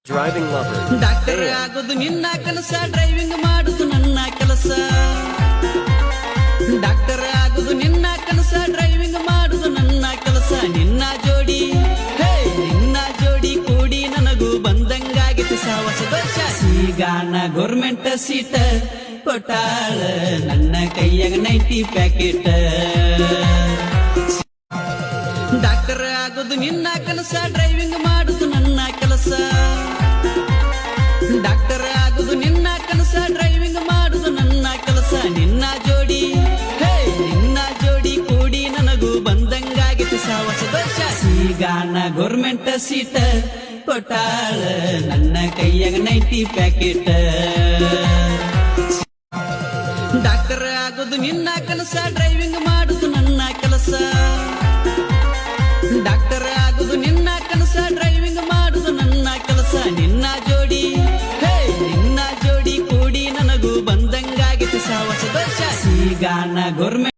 Driving lover. Doctor ಆಗೋದು ನಿನ್ನ ಕೆಲಸ, ಡ್ರೈವಿಂಗ್ ಮಾಡುದು ನನ್ನ ಕೆಲಸ. ಡಾಕ್ಟರ್ ಆಗೋದು ನಿನ್ನ ಕೆಲಸ, ಡ್ರೈವಿಂಗ್ ಮಾಡುದು ನನ್ನ ಕೆಲಸ. ನಿನ್ನ ಜೋಡಿ ಕೂಡಿ ನನಗೂ ಬಂದಂಗಾಗಿತ್ತು ಸಾವಸ ದೋಷ. ಈಗಾನ ಗೌರ್ಮೆಂಟ್ ಸೀಟ ಕೊಟ್ಟಾಳ ನನ್ನ ಕೈಯಾಗ 90 ಪ್ಯಾಕೆಟ್. ಡಾಕ್ಟರ್ ಆಗೋದು ನಿನ್ನ ಕೆಲಸ, ಡ್ರೈವಿಂಗ್ ಮಾಡುದು ನನ್ನ ಕೆಲಸ. ಡಾಕ್ಟರ್ ಆಗುದು ನಿನ್ನ ಕೆಲಸ, ಡ್ರೈವಿಂಗ್ ಮಾಡುದು ನನ್ನ ಕೆಲಸ. ನಿನ್ನ ಜೋಡಿ ಕೂಡಿ ನನಗೂ ಬಂದಂಗಾಗಿತ್ತು ಸಾವಸ ದೋಷ. ಈಗಾನ ಗೌರ್ಮೆಂಟ್ ಸೀಟ ಕೊಟ್ಟಾಳ ನನ್ನ ಕೈಯಾಗ 90 ಪ್ಯಾಕೆಟ್. ಡಾಕ್ಟರ್ ಆಗುದು ನಿನ್ನ ಕೆಲಸ, ಡ್ರೈವಿಂಗ್ ಮಾಡುದು ನನ್ನ ಕೆಲಸ. ಡಾಕ್ಟರ್ ಆಗುದು ನಿನ್ನ ಕೆಲಸ, ಡ್ರೈವಿಂಗ್ ಮಾಡುದು ನನ್ನ ಕೆಲಸ. ನಿನ್ನ ಜೋಡಿ ಕೂಡಿ ನನಗೂ ಬಂದಂಗಾಗಿತ್ತು ಸಾವಸ ದೋಷ. ಈಗಾನ ಗೌರ್ಮೆಂಟ್